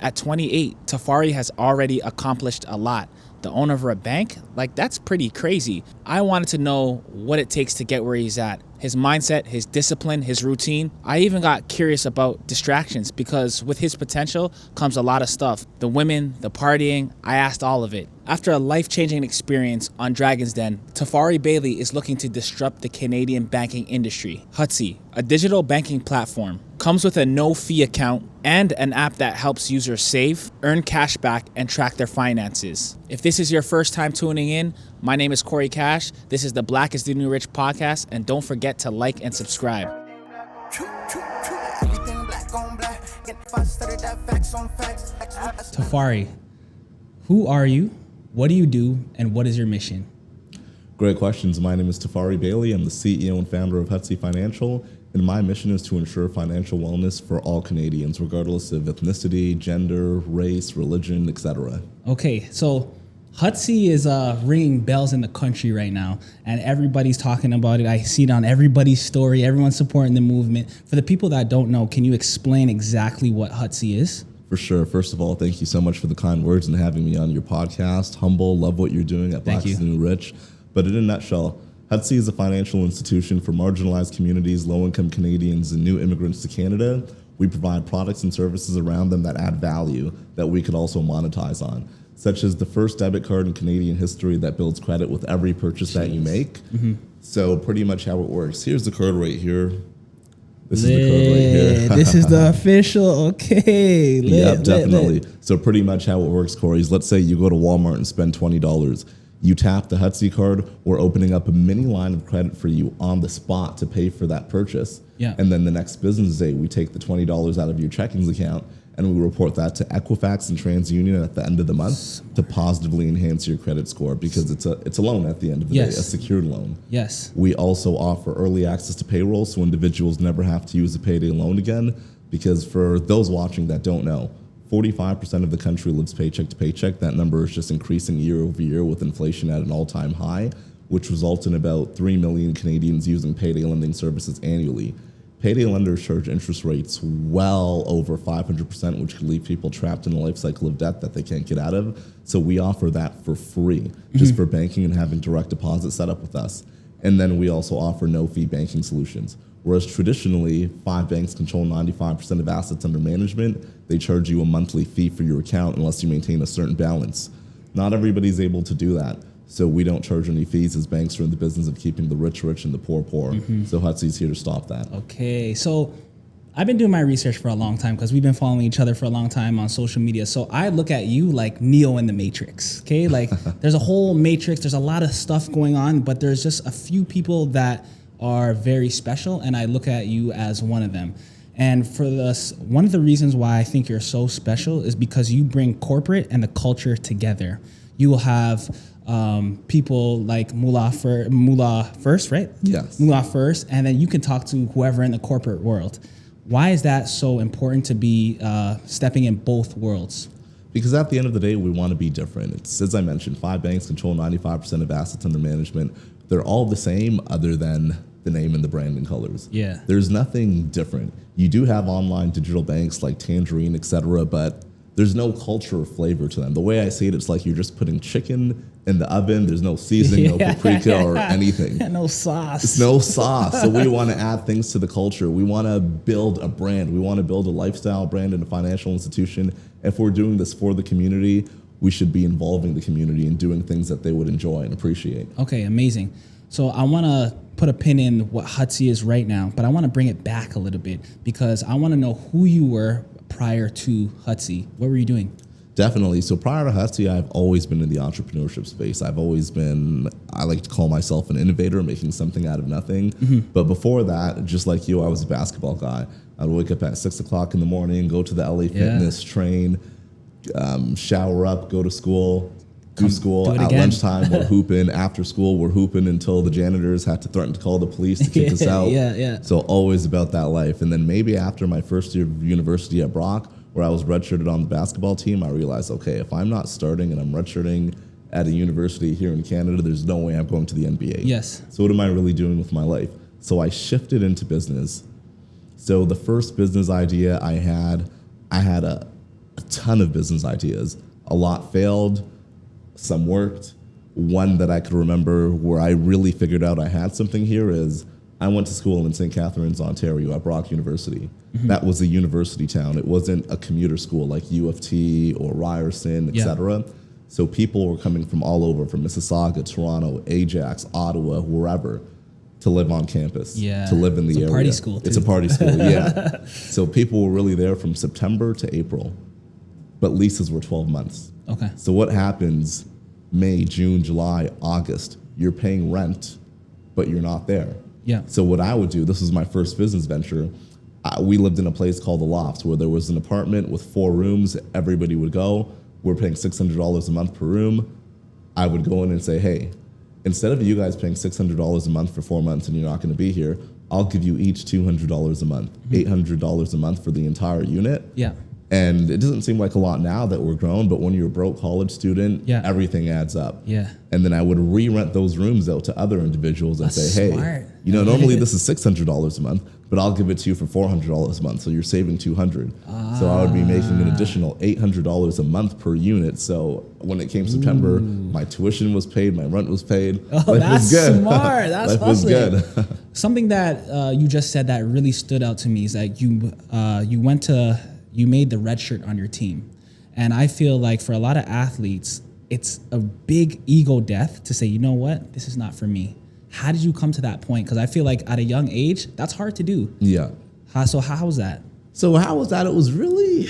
At 28, Tefari has already accomplished a lot. The owner of a bank? Like, that's pretty crazy. I wanted to know what it takes to get where he's at. His mindset, his discipline, his routine. I even got curious about distractions because with his potential comes a lot of stuff. The women, the partying, I asked all of it. After a life-changing experience on Dragon's Den, Tefari Bailey is looking to disrupt the Canadian banking industry. Hutsy, a digital banking platform, comes with a no-fee account and an app that helps users save, earn cash back, and track their finances. If this is your first time tuning in, my name is Corey Cash. This is the Black is the New Rich podcast, and don't forget to like and subscribe. Tefari, who are you? What do you do, and what is your mission? Great questions. My name is Tefari Bailey. I'm the CEO and founder of Hudson Financial, and my mission is to ensure financial wellness for all Canadians, regardless of ethnicity, gender, race, religion, etc. Okay, so Hutsy is ringing bells in the country right now, and everybody's talking about it. I see it on everybody's story. Everyone's supporting the movement. For the people that don't know, can you explain exactly what Hutsy is? For sure. First of all, thank you so much for the kind words and having me on your podcast. Humble, love what you're doing at Black is the New Rich. But in a nutshell, Hutsy is a financial institution for marginalized communities, low-income Canadians, and new immigrants to Canada. We provide products and services around them that add value that we could also monetize on, such as the first debit card in Canadian history that builds credit with every purchase that you make. Mm-hmm. So pretty much how it works. Here's the card right here. This is the code right here. This is the official, okay. Yep, definitely. So pretty much how it works, Corey, is let's say you go to Walmart and spend $20. You tap the Hutsy card, we're opening up a mini line of credit for you on the spot to pay for that purchase. Yeah. And then the next business day, we take the $20 out of your checkings account and we report that to Equifax and TransUnion at the end of the month to positively enhance your credit score because it's a loan at the end of the day, a secured loan. Yes. We also offer early access to payroll so individuals never have to use a payday loan again, because for those watching that don't know, 45% of the country lives paycheck to paycheck. That number is just increasing year over year with inflation at an all-time high, which results in about 3 million Canadians using payday lending services annually. Payday lenders charge interest rates well over 500%, which could leave people trapped in a life cycle of debt that they can't get out of. So we offer that for free, just for banking and having direct deposit set up with us. And then we also offer no-fee banking solutions. Whereas traditionally, 5 banks control 95% of assets under management, they charge you a monthly fee for your account unless you maintain a certain balance. Not everybody's able to do that. So we don't charge any fees as banks are in the business of keeping the rich rich and the poor poor. So Hutsy's here to stop that. Okay, so I've been doing my research for a long time because we've been following each other for a long time on social media. So I look at you like Neo in the Matrix, okay? Like there's a whole matrix, there's a lot of stuff going on, but there's just a few people that are very special, and I look at you as one of them. And for this, one of the reasons why I think you're so special is because you bring corporate and the culture together. You will have people like Mullah first, right? Yes. Mullah first, and then you can talk to whoever in the corporate world. Why is that so important to be stepping in both worlds? Because at the end of the day, we want to be different. It's, as I mentioned, 5 banks control 95% of assets under management. They're all the same other than the name and the brand and colors. Yeah. There's nothing different. You do have online digital banks like Tangerine, etc., but there's no culture or flavor to them. The way I see it, it's like you're just putting chicken in the oven. There's no seasoning, no paprika or anything. No sauce. It's no sauce. So we want to add things to the culture. We want to build a brand. We want to build a lifestyle brand and a financial institution. If we're doing this for the community, we should be involving the community and doing things that they would enjoy and appreciate. Okay, amazing. So I want to put a pin in what Hutsy is right now, but I want to bring it back a little bit because I want to know who you were prior to Hutsy. What were you doing? Definitely. So prior to Hutsy, I've always been in the entrepreneurship space. I've always been, I like to call myself an innovator, making something out of nothing. But before that, just like you, I was a basketball guy. I'd wake up at 6 o'clock in the morning, go to the LA Fitness, train, shower up, go to school, do school. At lunchtime, we're hooping. After school, we're hooping until the janitors had to threaten to call the police to kick us out. So always about that life. And then maybe after my first year of university at Brock, where I was redshirted on the basketball team, I realized, okay, if I'm not starting and I'm redshirting at a university here in Canada, there's no way I'm going to the NBA. Yes. So what am I really doing with my life? So I shifted into business. So the first business idea I had a ton of business ideas. A lot failed, some worked. One that I could remember where I really figured out I had something here is I went to school in St. Catharines, Ontario at Brock University. That was a university town. It wasn't a commuter school like U of T or Ryerson, etc. So people were coming from all over, from Mississauga, Toronto, Ajax, Ottawa, wherever, to live on campus, to live in the area. It's a party school, too. It's a party school, yeah. So people were really there from September to April, but leases were 12 months. Okay. So what happens May, June, July, August, you're paying rent, but you're not there. Yeah. So what I would do, this was my first business venture, we lived in a place called The Lofts where there was an apartment with 4 rooms, everybody would go, we're paying $600 a month per room. I would go in and say, hey, instead of you guys paying $600 a month for 4 months and you're not gonna be here, I'll give you each $200 a month, $800 a month for the entire unit. Yeah. And it doesn't seem like a lot now that we're grown, but when you're a broke college student, everything adds up. Yeah. And then I would re-rent those rooms out to other individuals and say, hey, smart. you know, normally this is $600 a month, but I'll give it to you for $400 a month, so you're saving $200. So I would be making an additional $800 a month per unit. So when it came September, my tuition was paid, my rent was paid. Oh, Life that's was good. smart. That's Life was hustling. good. Something that you just said that really stood out to me is that you made the red shirt on your team. And I feel like for a lot of athletes, it's a big ego death to say, you know what, this is not for me. How did you come to that point? Because I feel like at a young age, that's hard to do. Yeah. So how was that? So how was that? It was really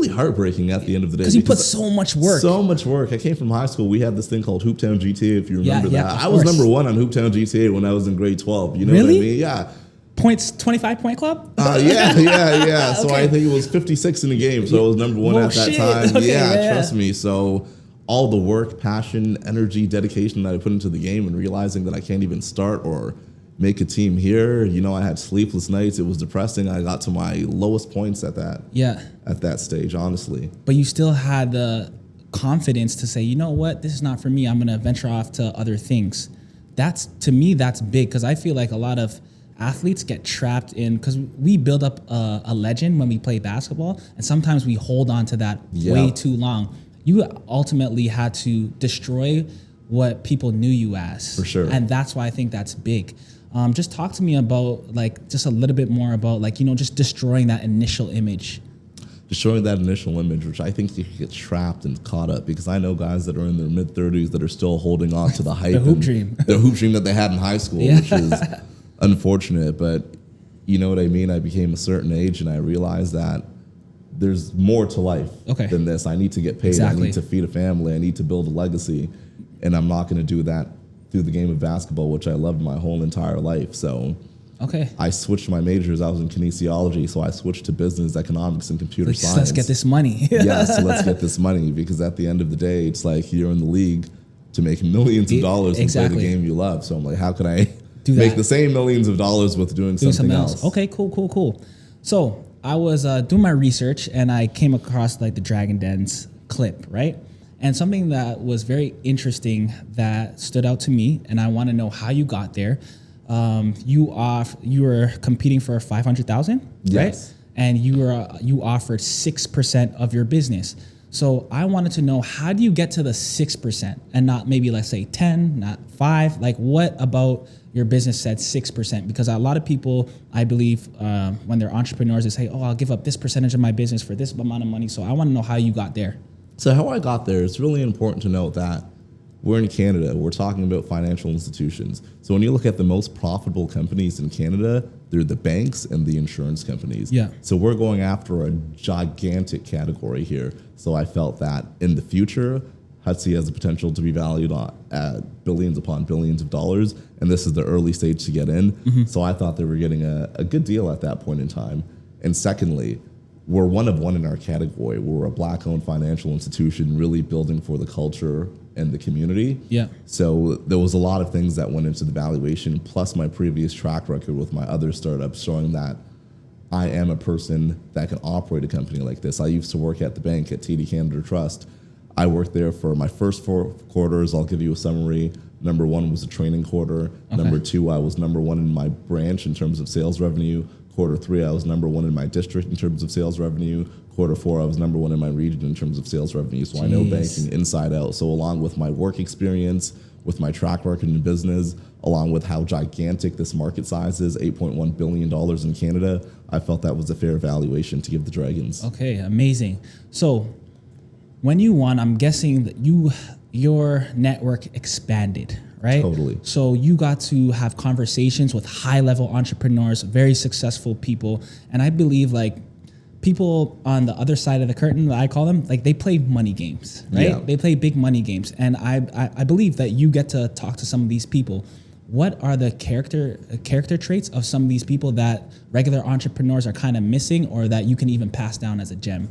heartbreaking at the end of the day. Because you put so much work. So much work. I came from high school. We had this thing called Hooptown GTA, if you remember Yeah, that. of I was course. number 1 on Hooptown GTA when I was in grade 12. You know Really? what I mean? Yeah. Points, 25 point club? Yeah. So Okay. I think it was 56 in the game. So I was number 1 at that shit. time. Okay, Yeah, trust me. So all the work, passion, energy, dedication that I put into the game and realizing that I can't even start or make a team here. You know, I had sleepless nights. It was depressing. I got to my lowest points at that stage, honestly. But you still had the confidence to say, you know what, this is not for me. I'm going to venture off to other things. To me, that's big, because I feel like a lot of athletes get trapped in, because we build up a legend when we play basketball, and sometimes we hold on to that way too long. You ultimately had to destroy what people knew you as. For sure. And that's why I think that's big. Just talk to me about, like, just a little bit more about, like, you know, just destroying that initial image. Destroying that initial image, which I think you can get trapped and caught up, because I know guys that are in their mid-30s that are still holding on to the hype. The hoop dream. The hoop dream that they had in high school, which is unfortunate. But you know what I mean? I became a certain age and I realized that there's more to life than this. I need to get paid. I need to feed a family. I need to build a legacy. And I'm not going to do that through the game of basketball, which I loved my whole entire life. So I switched my majors. I was in kinesiology, so I switched to business, economics, and computer science. Let's get this money. Yes, let's get this money, because at the end of the day, it's like you're in the league to make millions of dollars and play the game you love. So I'm like, how can I make the same millions of dollars with doing something else? Okay, cool. So I was doing my research and I came across like the Dragon Den's clip, right? And something that was very interesting that stood out to me, and I want to know how you got there. You were competing for 500,000, right? And you offered 6% of your business. So I wanted to know, how do you get to the 6% and not maybe, let's say 10, not 5? Like, what about your business said 6%? Because a lot of people, I believe, when they're entrepreneurs, they say, oh, I'll give up this percentage of my business for this amount of money. So I want to know how you got there. So how I got there, it's really important to note that we're in Canada. We're talking about financial institutions. So when you look at the most profitable companies in Canada, they're the banks and the insurance companies. Yeah. So we're going after a gigantic category here. So I felt that in the future, Hutsy has the potential to be valued at billions upon billions of dollars, and this is the early stage to get in. So I thought they were getting a good deal at that point in time. And secondly, we're one of one in our category. We're a Black-owned financial institution, really building for the culture and the community. Yeah. So there was a lot of things that went into the valuation, plus my previous track record with my other startups showing that I am a person that can operate a company like this. I used to work at the bank at TD Canada Trust. I worked there for my first 4 quarters. I'll give you a summary. Number 1 was a training quarter. Number 2, I was number 1 in my branch in terms of sales revenue. Quarter 3, I was number 1 in my district in terms of sales revenue. Quarter 4, I was number 1 in my region in terms of sales revenue. So I know banking inside out. So along with my work experience, with my track record in business, along with how gigantic this market size is, $8.1 billion in Canada, I felt that was a fair valuation to give the Dragons. Okay, amazing. So when you won, I'm guessing that your network expanded, right? Totally. So you got to have conversations with high-level entrepreneurs, very successful people, and I believe like people on the other side of the curtain, I call them, like they play money games, right? Yeah. They play big money games, and I believe that you get to talk to some of these people. What are the character traits of some of these people that regular entrepreneurs are kind of missing, or that you can even pass down as a gem?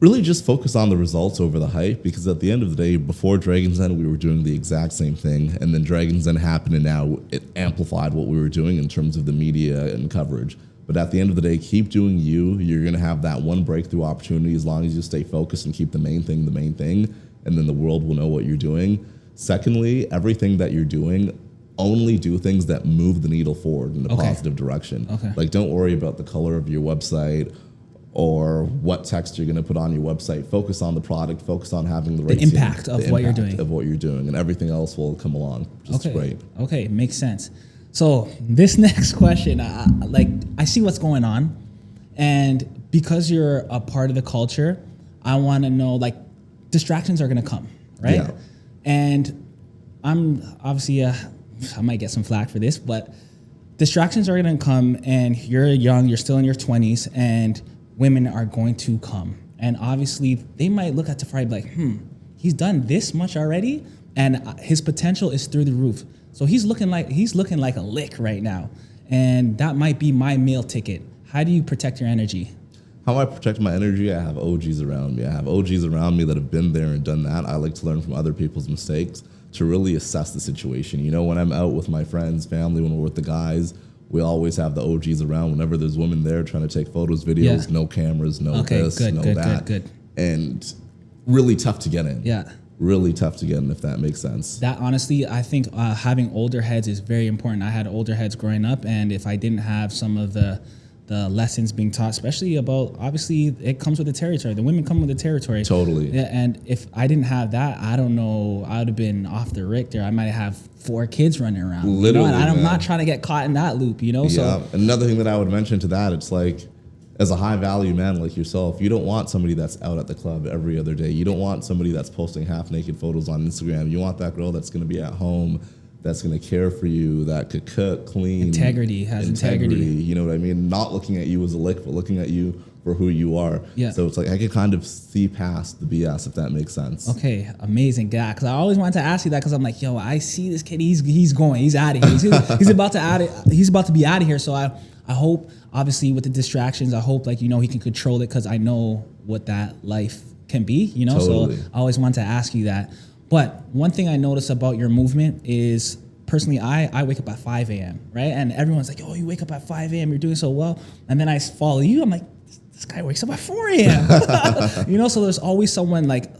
Really just focus on the results over the hype, because at the end of the day, before Dragon's Den, we were doing the exact same thing, and then Dragon's Den happened, and now it amplified what we were doing in terms of the media and coverage. But at the end of the day, keep doing you. You're going to have that one breakthrough opportunity as long as you stay focused and keep the main thing, and then the world will know what you're doing. Secondly, everything that you're doing, only do things that move the needle forward in a positive direction. Okay. Like, don't worry about the color of your website or what text you're going to put on your website. Focus on the product. Focus on having the right impact of what you're doing. Of what you're doing, and everything else will come along. Just great. Okay, makes sense. So this next question, I see what's going on, and because you're a part of the culture, I want to know, like, distractions are going to come, right? Yeah. And I'm obviously, I might get some flack for this, but distractions are going to come, and you're young, you're still in your 20s, and women are going to come. And obviously, they might look at Tefari and be like, he's done this much already, and his potential is through the roof. So he's looking like a lick right now, and that might be my meal ticket. How do you protect your energy? How I protect my energy, I have OGs around me. I have OGs around me that have been there and done that. I like to learn from other people's mistakes to really assess the situation. You know, when I'm out with my friends, family, when we're with the guys, we always have the OGs around. Whenever there's women there trying to take photos, videos, no cameras, no this, no that. Good. And really tough to get in. Yeah. Really tough to get in, if that makes sense. That honestly, I think having older heads is very important. I had older heads growing up, and if I didn't have some of the lessons being taught, especially about, obviously it comes with the territory. The women come with the territory. Totally. Yeah, and if I didn't have that, I don't know, I would have been off the Richter. I might have 4 kids running around. Literally, and I'm not trying to get caught in that loop, you know? Yeah. So Another thing that I would mention to that, it's like, as a high value man like yourself, you don't want somebody that's out at the club every other day. You don't want somebody that's posting half naked photos on Instagram. You want that girl that's going to be at home, that's going to care for you, that could cook, clean. Integrity. You know what I mean? Not looking at you as a lick, but looking at you for who you are. Yeah. So it's like I can kind of see past the BS, if that makes sense. Okay, amazing, guy. Because I always wanted to ask you that, because I'm like, yo, I see this kid. He's going. He's out of here. He's about to be out of here. So I hope, obviously, with the distractions, I hope, like, you know, he can control it, because I know what that life can be, you know? Totally. So I always wanted to ask you that. But one thing I noticed about your movement is, personally, I wake up at 5 a.m., right? And everyone's like, oh, you wake up at 5 a.m., you're doing so well. And then I follow you, I'm like, this guy wakes up at 4 a.m. You know, so there's always someone, like,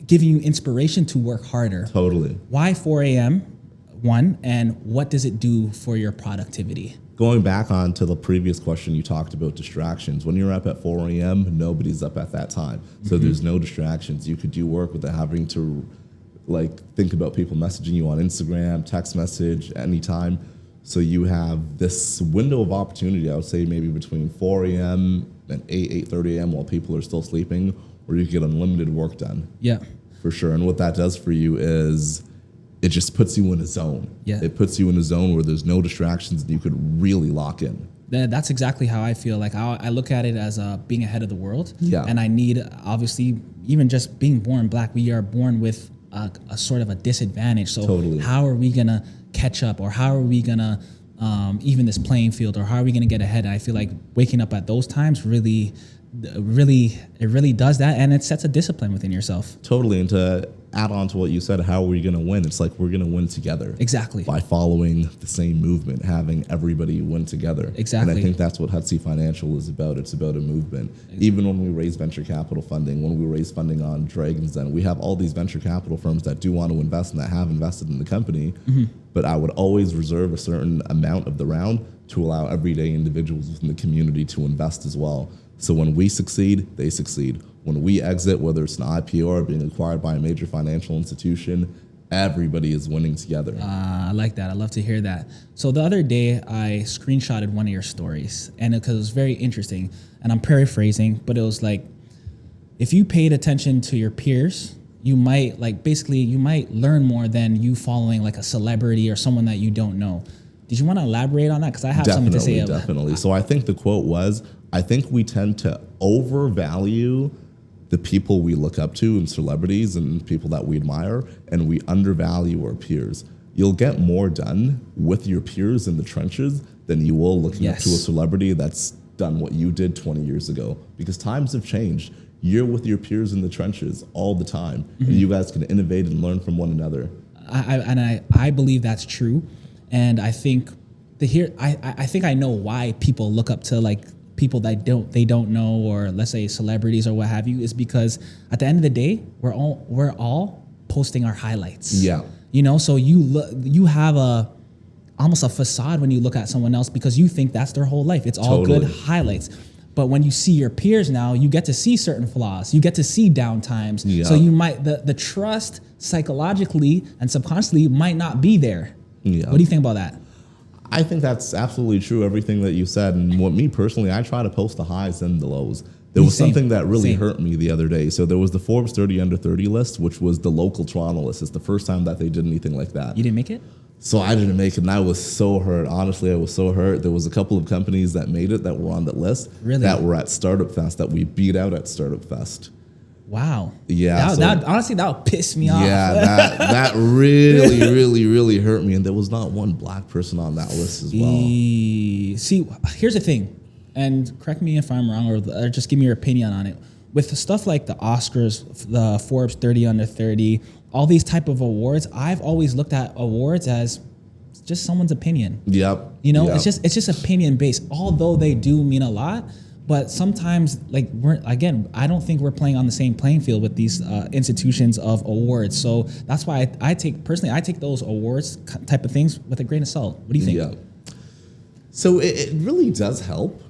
giving you inspiration to work harder. Totally. Why 4 a.m., one, and what does it do for your productivity? Going back on to the previous question, you talked about distractions. When you're up at 4 a.m., nobody's up at that time. So there's no distractions. You could do work without having to, like, think about people messaging you on Instagram, text message, anytime. So you have this window of opportunity, I would say maybe between 4 a.m. and 8:30 a.m. while people are still sleeping, where you get unlimited work done. Yeah. For sure. And what that does for you is it just puts you in a zone. Yeah. It puts you in a zone where there's no distractions and you could really lock in. That's exactly how I feel. Like, I look at it as being ahead of the world. Yeah. And I need, obviously, even just being born Black, we are born with a sort of a disadvantage. So Totally. How are we going to catch up, or how are we going to even this playing field, or how are we going to get ahead? And I feel like waking up at those times really does that, and it sets a discipline within yourself. Totally. And to add on to what you said, how are we going to win? It's like we're going to win together. Exactly. By following the same movement, having everybody win together. Exactly. And I think that's what Hutsy Financial is about. It's about a movement. Exactly. Even when we raise venture capital funding, when we raise funding on Dragon's Den, we have all these venture capital firms that do want to invest and that have invested in the company. Mm-hmm. But I would always reserve a certain amount of the round to allow everyday individuals within the community to invest as well. So when we succeed, they succeed. When we exit, whether it's an IPO or being acquired by a major financial institution, everybody is winning together. I like that. I love to hear that. So the other day, I screenshotted one of your stories, and because it was very interesting, and I'm paraphrasing, but it was like, if you paid attention to your peers, you might you might learn more than you following like a celebrity or someone that you don't know. Did you want to elaborate on that? Because I have something to say about it. Definitely. So I think the quote was, I think we tend to overvalue the people we look up to and celebrities and people that we admire, and we undervalue our peers. You'll get more done with your peers in the trenches than you will looking up to a celebrity that's done what you did 20 years ago, because times have changed. You're with your peers in the trenches all the time, and you guys can innovate and learn from one another. I believe that's true, and I think I think I know why people look up to like people that they don't know, or let's say celebrities or what have you, is because at the end of the day, we're all posting our highlights. Yeah, so you have almost a facade when you look at someone else because you think that's their whole life. It's all good highlights. But when you see your peers now, you get to see certain flaws. You get to see down times. Yeah. So you might the trust psychologically and subconsciously might not be there. Yeah. What do you think about that? I think that's absolutely true, everything that you said. And what me personally, I try to post the highs and the lows. There was something that really hurt me the other day. So there was the Forbes 30 under 30 list, which was the local Toronto list. It's the first time that they did anything like that. You didn't make it? So I didn't make it, and I was so hurt. Honestly, I was so hurt. There was a couple of companies that made it that were on that list that were at Startup Fest, that we beat out at Startup Fest. Wow. Yeah. That honestly, that would piss me off. Yeah, that really, really, really hurt me. And there was not one black person on that list as well. See, here's the thing, and correct me if I'm wrong, or just give me your opinion on it. With stuff like the Oscars, the Forbes 30 under 30, all these type of awards, I've always looked at awards as just someone's opinion. Yep. It's just opinion based, although they do mean a lot. But sometimes, I don't think we're playing on the same playing field with these institutions of awards. So that's why I take those awards type of things with a grain of salt. What do you think? Yeah. So it really does help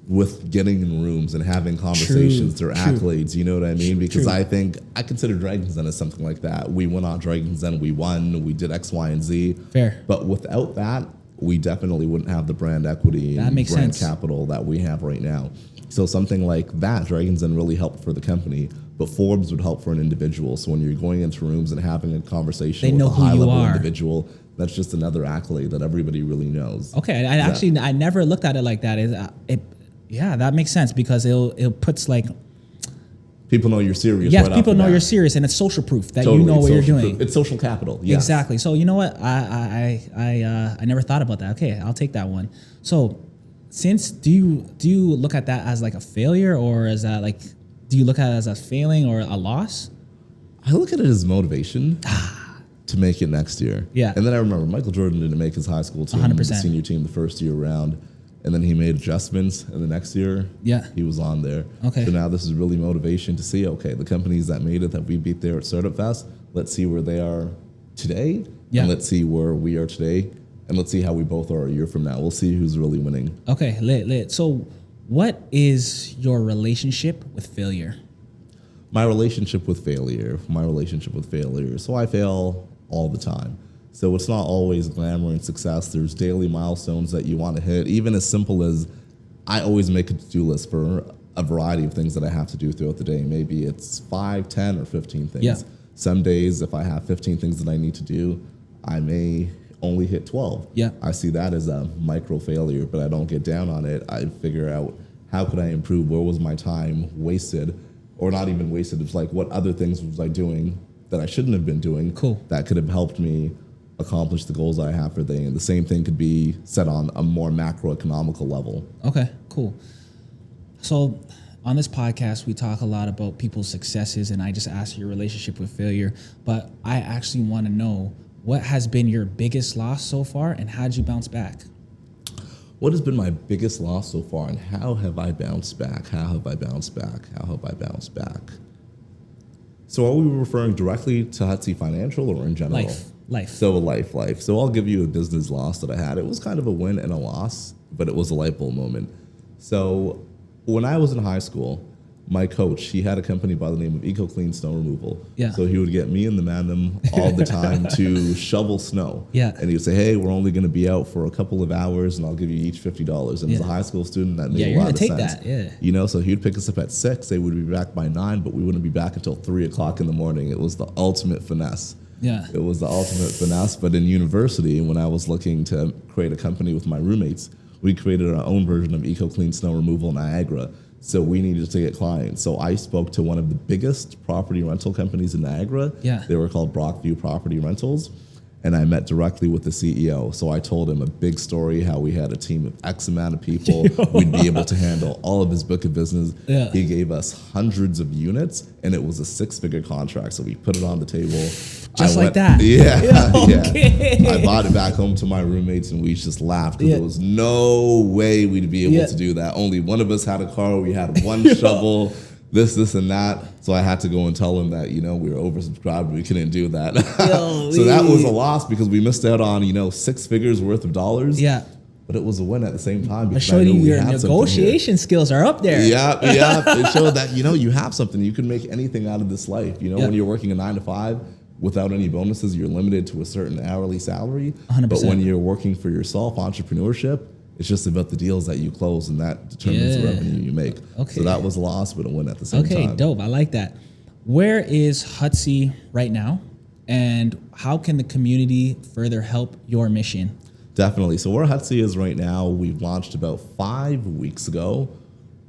with getting in rooms and having conversations or accolades, you know what I mean? Because I consider Dragon's Den as something like that. We went on Dragon's Den, we won, we did X, Y, and Z. Fair. But without that, we definitely wouldn't have the brand equity and brand capital that we have right now. So something like that, Dragon's Den really helped for the company, but Forbes would help for an individual. So when you're going into rooms and having a conversation with a high-level individual, that's just another accolade that everybody really knows. Okay, I never looked at it like that. Yeah, that makes sense, because it puts like people know you're serious. Yes, people know you're serious, and it's social proof that you know what you're doing. It's social capital. Yes. Exactly. So you know what? I never thought about that. Okay, I'll take that one. So, do you look at that as like a failure, or is that like, do you look at it as a failing or a loss? I look at it as motivation to make it next year. Yeah. And then I remember Michael Jordan didn't make his high school team, 100%. The senior team, the first year around. And then he made adjustments, and the next year, he was on there. Okay. So now this is really motivation to see, okay, the companies that made it, that we beat there at Startup Fest, let's see where they are today, and let's see where we are today, and let's see how we both are a year from now. We'll see who's really winning. Okay, lit. So what is your relationship with failure? My relationship with failure. So I fail all the time. So it's not always glamour and success. There's daily milestones that you want to hit, even as simple as I always make a to-do list for a variety of things that I have to do throughout the day. Maybe it's 5, 10, or 15 things. Yeah. Some days, if I have 15 things that I need to do, I may only hit 12. Yeah. I see that as a micro failure, but I don't get down on it. I figure out, how could I improve? Where was my time wasted? Or not even wasted. It's like, what other things was I doing that I shouldn't have been doing? Cool. That could have helped me accomplish the goals I have for the day. And the same thing could be set on a more macroeconomical level. Okay, cool. So on this podcast, we talk a lot about people's successes, and I just ask your relationship with failure. But I actually want to know, what has been your biggest loss so far, and how did you bounce back? What has been my biggest loss so far, and how have I bounced back? So are we referring directly to Hudson Financial or in general? Life. So life. So I'll give you a business loss that I had. It was kind of a win and a loss but it was a light bulb moment. So when I was in high school, my coach, he had a company by the name of EcoClean Snow Removal. Yeah. So he would get me and the Mandem all the time to shovel snow. Yeah. And he would say, hey, we're only going to be out for a couple of hours and I'll give you each $50. And as a high school student, that made a lot of sense. That, yeah. You know, so he'd pick us up at 6, they would be back by 9, but we wouldn't be back until 3 o'clock in the morning. It was the ultimate finesse. Yeah. It was the ultimate finesse. But in university, when I was looking to create a company with my roommates, we created our own version of EcoClean Snow Removal Niagara. So we needed to get clients. So I spoke to one of the biggest property rental companies in Niagara. Yeah. They were called Brockview Property Rentals. And I met directly with the CEO. So I told him a big story, how we had a team of X amount of people. We'd be able to handle all of his book of business. Yeah. He gave us hundreds of units, and it was a 6-figure contract. So we put it on the table. Just like that? Yeah. Okay. I brought it back home to my roommates, and we just laughed because there was no way we'd be able to do that. Only one of us had a car. We had one shovel. This, and that. So I had to go and tell him that, you know, we were oversubscribed. We couldn't do that. So that was a loss because we missed out on, you know, 6 figures worth of dollars. Yeah. But it was a win at the same time. I showed you your negotiation skills are up there. Yeah. It showed that, you know, you have something. You can make anything out of this life. You know, when you're working a 9 to 5 without any bonuses, you're limited to a certain hourly salary. 100%. But when you're working for yourself, entrepreneurship, it's just about the deals that you close, and that determines the revenue you make. Okay. So that was a loss, but a win at the same time. Okay, dope. I like that. Where is Hutsy right now, and how can the community further help your mission? Definitely. So where Hutsy is right now, we've launched about 5 weeks ago.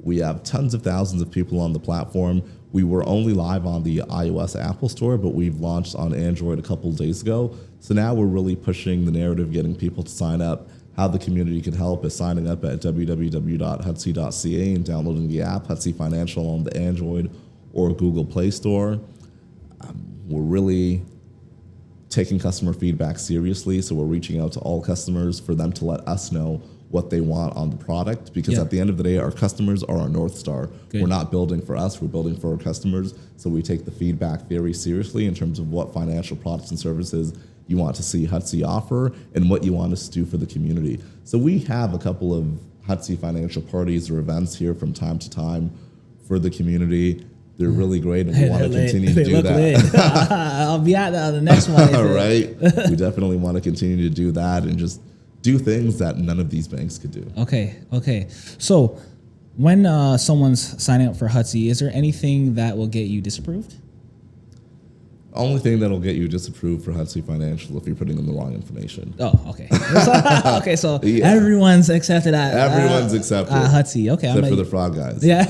We have tons of thousands of people on the platform. We were only live on the iOS Apple Store, but we've launched on Android a couple of days ago. So now we're really pushing the narrative, getting people to sign up. How the community can help is signing up at www.hutsy.ca and downloading the app, Hudson Financial, on the Android or Google Play Store. We're really taking customer feedback seriously, so we're reaching out to all customers for them to let us know what they want on the product, because at the end of the day, our customers are our North Star. Good. We're not building for us, we're building for our customers, so we take the feedback very seriously in terms of what financial products and services you want to see Hutsy offer and what you want us to do for the community. So we have a couple of Hutsy financial parties or events here from time to time for the community. They're really great, and we want to continue to do that. I'll be at the next one. All right. We definitely want to continue to do that and just do things that none of these banks could do. Okay. So when someone's signing up for Hutsy, is there anything that will get you disapproved? Only thing that'll get you disapproved for Hudson Financial if you're putting in the wrong information. Oh, okay. Okay, so everyone's accepted at everyone's accepted at Hutsy. Okay, except for the fraud guys. Yeah.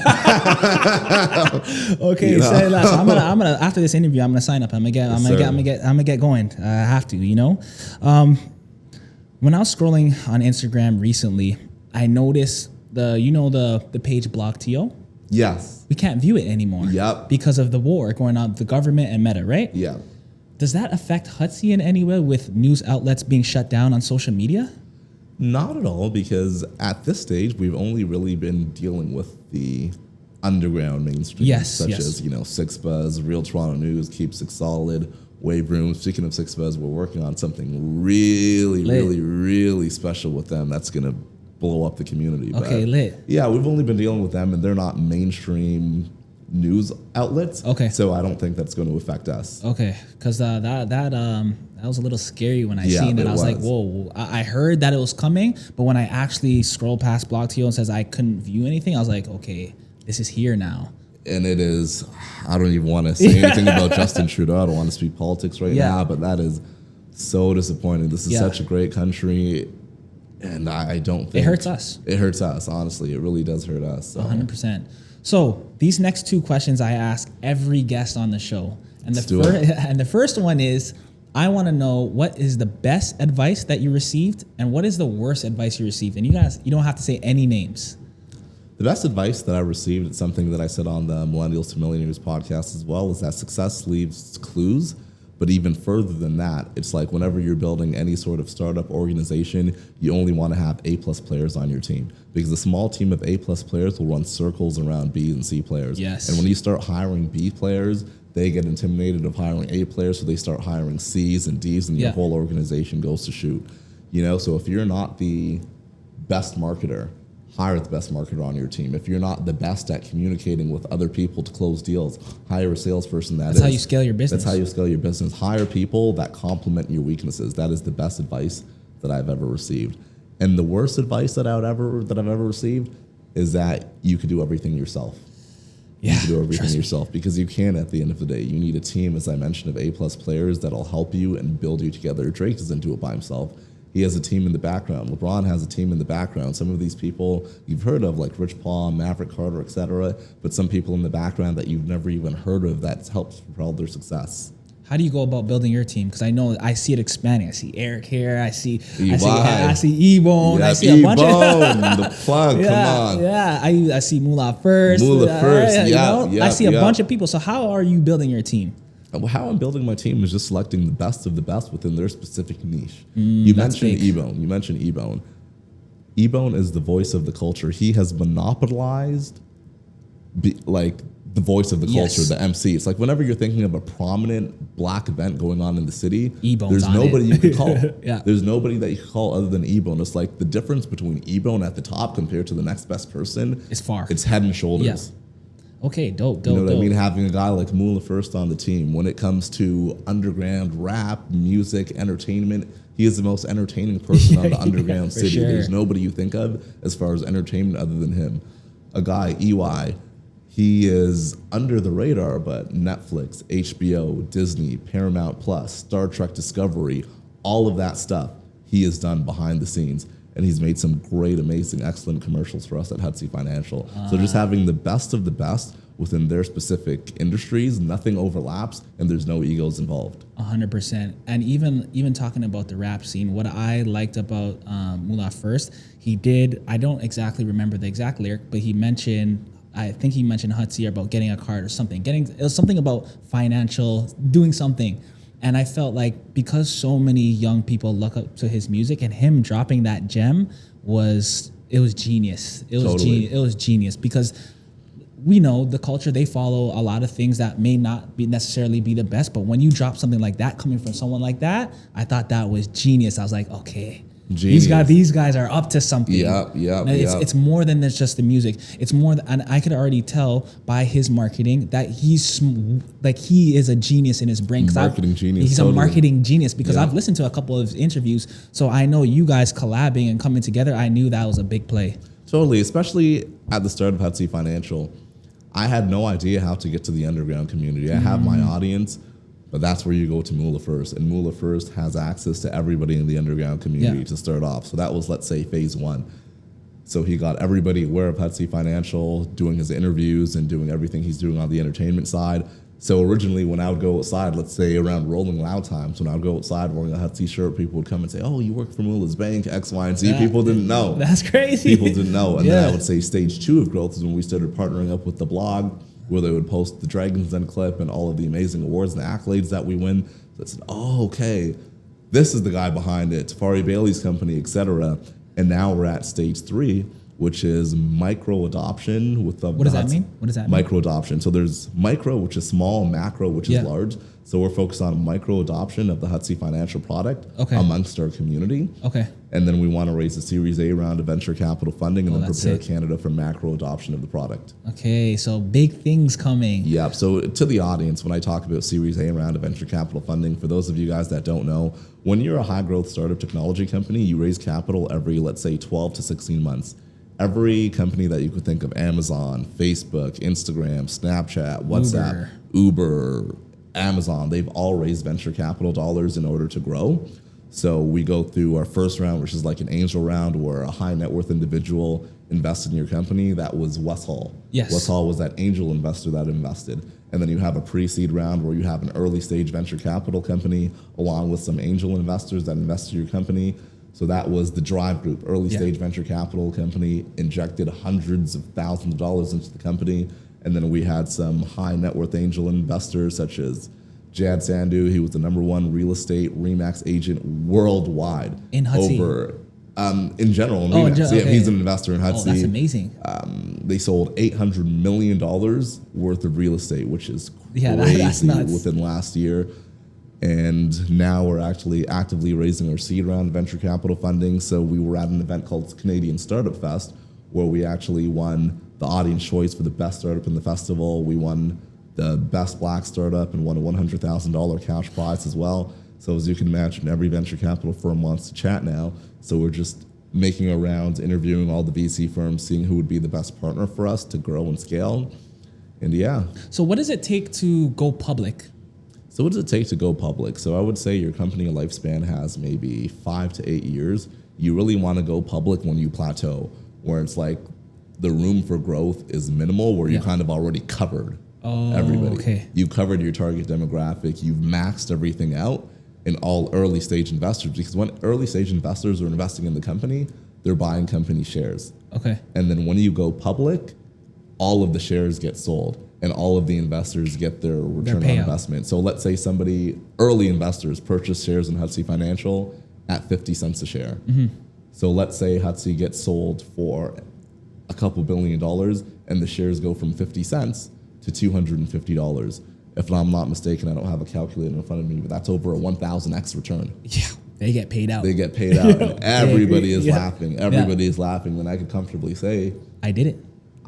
Okay, so I'm gonna after this interview, I'm gonna sign up. I'm gonna get going. I have to, you know. When I was scrolling on Instagram recently, I noticed the page BlockTO. Yes. We can't view it anymore. Yep. Because of the war going on with the government and Meta, right? Yeah. Does that affect Hutsy in any way with news outlets being shut down on social media? Not at all, because at this stage, we've only really been dealing with the underground mainstream, such as, Six Buzz, Real Toronto News, Keep Six Solid, Wave Room. Speaking of Six Buzz, we're working on something really special with them that's going to blow up the community. Okay, lit. Yeah, we've only been dealing with them, and they're not mainstream news outlets. Okay. So I don't think that's going to affect us. Okay, because that was a little scary when I seen it. I was like, whoa, I heard that it was coming, but when I actually scrolled past BlockTO and says I couldn't view anything, I was like, okay, this is here now. And it is, I don't even want to say anything about Justin Trudeau. I don't want to speak politics right now, but that is so disappointing. This is such a great country. And I don't think... It hurts us. It hurts us, honestly. It really does hurt us. So. 100%. So these next two questions I ask every guest on the show. And the first one is, I want to know what is the best advice that you received and what is the worst advice you received? And you don't have to say any names. The best advice that I received, it's something that I said on the Millennials to Millionaires podcast as well, is that success leaves clues. But even further than that, it's like whenever you're building any sort of startup organization, you only want to have A+ players on your team, because a small team of A+ players will run circles around B and C players. Yes. And when you start hiring B players, they get intimidated of hiring A players, so they start hiring C's and D's, and your whole organization goes to shoot. So if you're not the best marketer, hire the best marketer on your team. If you're not the best at communicating with other people to close deals, hire a salesperson That's how you scale your business. That's how you scale your business. Hire people that complement your weaknesses. That is the best advice that I've ever received. And the worst advice that I've ever received is that you could do everything yourself. Yeah, you can do everything yourself, because you can at the end of the day. You need a team, as I mentioned, of A-plus players that'll help you and build you together. Drake doesn't do it by himself. He has a team in the background. LeBron has a team in the background. Some of these people you've heard of, like Rich Paul, Maverick Carter, etc., but some people in the background that you've never even heard of that helps propel their success. How do you go about building your team? Because I know I see it expanding. I see Eric here. I see Ebone. Yep, I see a bunch of the plug. Come on. Yeah, I see Moolah first. I see a bunch of people. So how are you building your team? How I'm building my team is just selecting the best of the best within their specific niche. You mentioned Ebone. Ebone is the voice of the culture. He has monopolized the voice of the culture, the MC. It's like whenever you're thinking of a prominent black event going on in the city, there's nobody you could call. There's nobody that you could call other than Ebone. It's like the difference between Ebone at the top compared to the next best person. It's far. It's head and shoulders. Okay, dope. You know what I mean? Having a guy like Moolah First on the team, when it comes to underground rap, music, entertainment, he is the most entertaining person on the underground city. Sure. There's nobody you think of as far as entertainment other than him. A guy, EY, he is under the radar, but Netflix, HBO, Disney, Paramount Plus, Star Trek Discovery, all of that stuff he has done behind the scenes. And he's made some great, amazing, excellent commercials for us at Hutsy Financial. So just having the best of the best within their specific industries, nothing overlaps, and there's no egos involved. 100%. And even talking about the rap scene, what I liked about Moolah First, he did, I don't exactly remember the exact lyric, but he mentioned, I think he mentioned Hutsy about getting a card or something. It was something about financial, doing something. And I felt like because so many young people look up to his music, and him dropping that gem was genius. It was genius, because we know the culture, they follow a lot of things that may not be necessarily be the best, but when you drop something like that coming from someone like that, I thought that was genius. I was like, okay, genius. These guys are up to something. It's more than just the music. It's more, and I could already tell by his marketing that he is a genius in his brain. Marketing genius. He's a marketing genius, because I've listened to a couple of his interviews, so I know you guys collabing and coming together. I knew that was a big play. Totally, especially at the start of Hutsy Financial. I had no idea how to get to the underground community. I have my audience, but that's where you go to Moolah First. And Moolah First has access to everybody in the underground community to start off. So that was, let's say, phase one. So he got everybody aware of Hutsy Financial, doing his interviews and doing everything he's doing on the entertainment side. So originally when I would go outside, let's say around Rolling Loud times, when I would go outside wearing a Hutsy shirt, people would come and say, oh, you work for Moolah's Bank, X, Y, and Z. People didn't know. That's crazy. People didn't know. And then I would say stage 2 of growth is when we started partnering up with the blog, where they would post the Dragon's Den clip and all of the amazing awards and accolades that we win. So I said, oh, okay, this is the guy behind it, Tefari Bailey's company, etc. And now we're at stage 3, which is micro adoption with the. What does that mean? What does that mean? Micro adoption. So there's micro, which is small, macro, which is large. So we're focused on micro adoption of the Hutsy Financial product amongst our community. Okay. And then we want to raise a Series A round of venture capital funding and then prepare Canada for macro adoption of the product. Okay, so big things coming. Yep. So to the audience, when I talk about Series A round of venture capital funding, for those of you guys that don't know, when you're a high growth startup technology company, you raise capital every, let's say, 12 to 16 months. Every company that you could think of, Amazon, Facebook, Instagram, Snapchat, WhatsApp, Uber, Amazon, they've all raised venture capital dollars in order to grow. So we go through our first round, which is like an angel round, where a high net worth individual invested in your company. That was Wes Hall. Yes. Wes Hall was that angel investor that invested. And then you have a pre-seed round where you have an early stage venture capital company along with some angel investors that invest in your company. So that was the Drive Group, early stage venture capital company, injected hundreds of thousands of dollars into the company. And then we had some high net worth angel investors such as Jad Sandhu. He was the #1 real estate RE/MAX agent worldwide. In Hutsy? In general, in RE/MAX. Yeah, he's an investor in Hutsy. Oh, that's amazing. They sold $800 million worth of real estate, which is crazy that's nuts. within last year. And now we're actually actively raising our seed round venture capital funding. So we were at an event called Canadian Startup Fest, where we actually won the audience choice for the best startup in the festival. We won the best black startup and won a $100,000 cash prize as well. So as you can imagine, every venture capital firm wants to chat now. So we're just making our rounds, interviewing all the VC firms, seeing who would be the best partner for us to grow and scale. And yeah. So what does it take to go public? So what does it take to go public? So I would say your company lifespan has maybe 5 to 8 years. You really want to go public when you plateau, where it's like the room for growth is minimal, where you kind of already covered everybody. Okay. You've covered your target demographic. You've maxed everything out in all early stage investors, because when early stage investors are investing in the company, they're buying company shares. Okay. And then when you go public, all of the shares get sold and all of the investors get their return on investment. So let's say early investors purchase shares in Hutsy Financial at 50 cents a share. So let's say Hutsy gets sold for a couple $1 billion and the shares go from 50 cents to $250. If I'm not mistaken, I don't have a calculator in front of me, but that's over a 1,000x return. Yeah, they get paid out. They get paid out, and everybody is laughing. Everybody is laughing. Then I could comfortably say, I did it.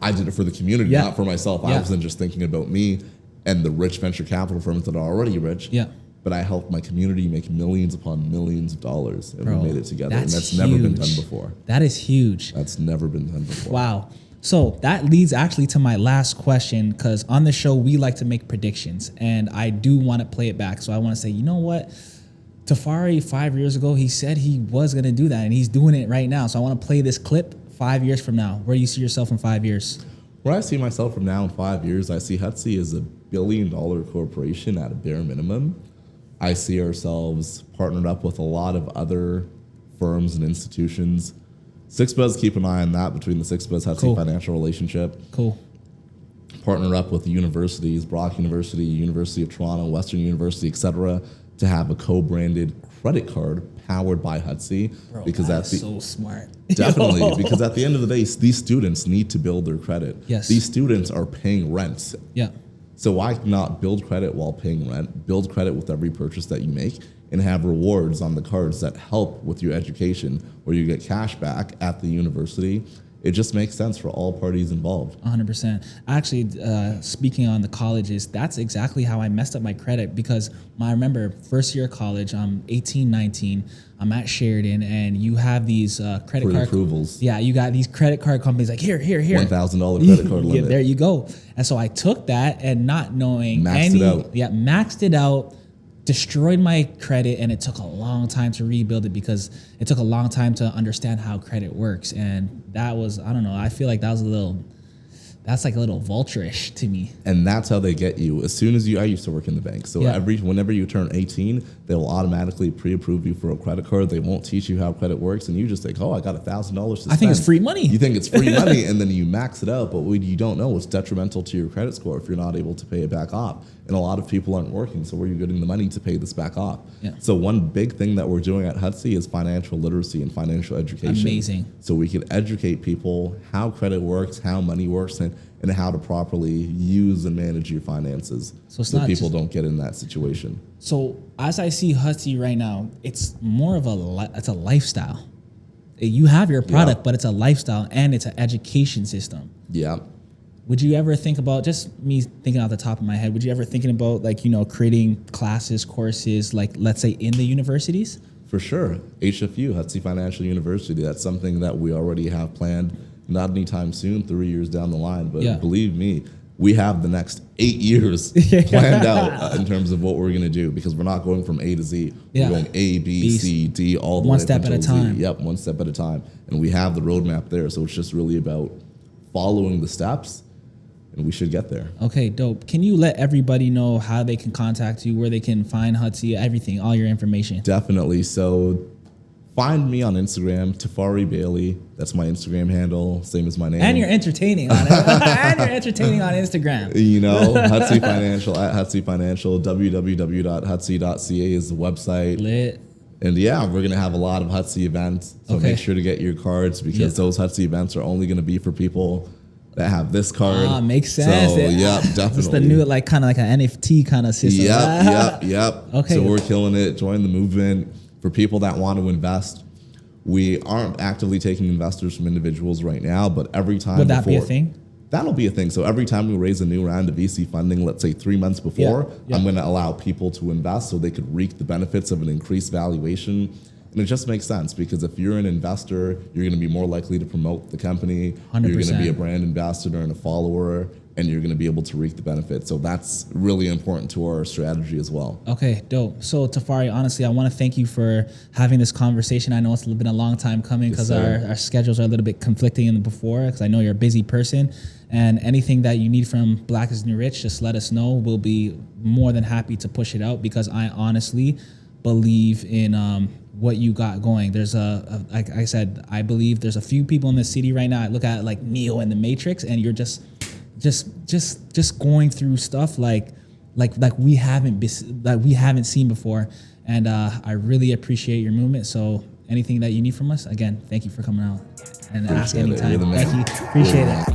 I did it for the community, not for myself. I wasn't just thinking about me and the rich venture capital firms that are already rich. Yeah. But I helped my community make millions upon millions of dollars, and we made it together. And that's huge. never been done before. That is huge. That's never been done before. Wow. So that leads actually to my last question, because on the show, we like to make predictions, and I do want to play it back. So I want to say, you know what? Tefari, 5 years ago, he said he was going to do that, and he's doing it right now. So I want to play this clip 5 years from now. Where do you see yourself in 5 years? Where I see myself from now in 5 years, I see Hutsy as $1 billion corporation at a bare minimum. I see ourselves partnered up with a lot of other firms and institutions. SixBuzz, keep an eye on that, between the SixBuzz Hutsy Financial relationship. Cool. Partner up with the universities, Brock University, University of Toronto, Western University, etc., to have a co-branded credit card powered by Hutsy. Bro, because that's so smart. Definitely, because at the end of the day, these students need to build their credit. Yes. These students are paying rent. Yeah. So why not build credit while paying rent, build credit with every purchase that you make, and have rewards on the cards that help with your education, where you get cash back at the university. It just makes sense for all parties involved. 100%. Actually, speaking on the colleges, that's exactly how I messed up my credit, because I remember first year of college, I'm 18, 19, I'm at Sheridan, and you have these credit card approvals. Yeah, you got these credit card companies like, here. $1,000 credit card limit. Yeah, there you go. And so I took that and not knowing maxed it out, destroyed my credit, and it took a long time to rebuild it, because it took a long time to understand how credit works. And that was, I don't know, I feel like that's like a little vulture-ish to me. And that's how they get you. As soon as I used to work in the bank. So whenever you turn 18, they will automatically pre-approve you for a credit card. They won't teach you how credit works. And you just think, oh, I got $1,000 to spend. I think it's free money. You think it's free money, and then you max it out. But what you don't know, it's detrimental to your credit score if you're not able to pay it back off. And a lot of people aren't working. So where are you getting the money to pay this back off? Yeah. So one big thing that we're doing at Hutsy is financial literacy and financial education. Amazing. So we can educate people how credit works, how money works, and how to properly use and manage your finances, so people don't get in that situation. So as I see Hutsy right now, it's more of it's a lifestyle. You have your product, but it's a lifestyle, and it's an education system. Yeah. Would you ever think about, just me thinking off the top of my head, would you ever thinking about, like, creating classes, courses, like, let's say in the universities? For sure. HFU, Hudson Financial University, that's something that we already have planned. Not anytime soon, 3 years down the line, but believe me, we have the next 8 years planned out in terms of what we're going to do, because we're not going from A to Z. We're going A, B, C, D, all the way one step at a time. Yep, one step at a time. And we have the roadmap there, so it's just really about following the steps, and we should get there. Okay, dope. Can you let everybody know how they can contact you, where they can find Hutsy, everything, all your information? Definitely. So find me on Instagram, Tefari Bailey. That's my Instagram handle, same as my name. And you're entertaining on it. And you're entertaining on Instagram. Hutsy Financial, at Hutsy Financial. www.hutsy.ca is the website. Lit. And we're going to have a lot of Hutsy events. So make sure to get your cards, because those Hutsy events are only going to be for people that have this card. Makes sense. So, yep, definitely. It's the new, like, kind of like an NFT kind of system. Yep. Okay. So we're killing it. Join the movement. For people that want to invest, we aren't actively taking investors from individuals right now, but every time Would that be a thing? That'll be a thing. So every time we raise a new round of VC funding, let's say 3 months before, I'm going to allow people to invest so they could reap the benefits of an increased valuation. And it just makes sense because if you're an investor, you're going to be more likely to promote the company. 100%. You're going to be a brand ambassador and a follower, and you're going to be able to reap the benefits. So that's really important to our strategy as well. Okay, dope. So Tefari, honestly, I want to thank you for having this conversation. I know it's been a long time coming because our schedules are a little bit conflicting in the before, because I know you're a busy person. And anything that you need from Black is New Rich, just let us know. We'll be more than happy to push it out because I honestly believe in what you got going. There's like I said, I believe there's a few people in the city right now. I look at like Neo and the Matrix, and you're just going through stuff like we haven't seen before. And I really appreciate your movement. So anything that you need from us, again, thank you for coming out and ask anytime. Thank you. Appreciate it.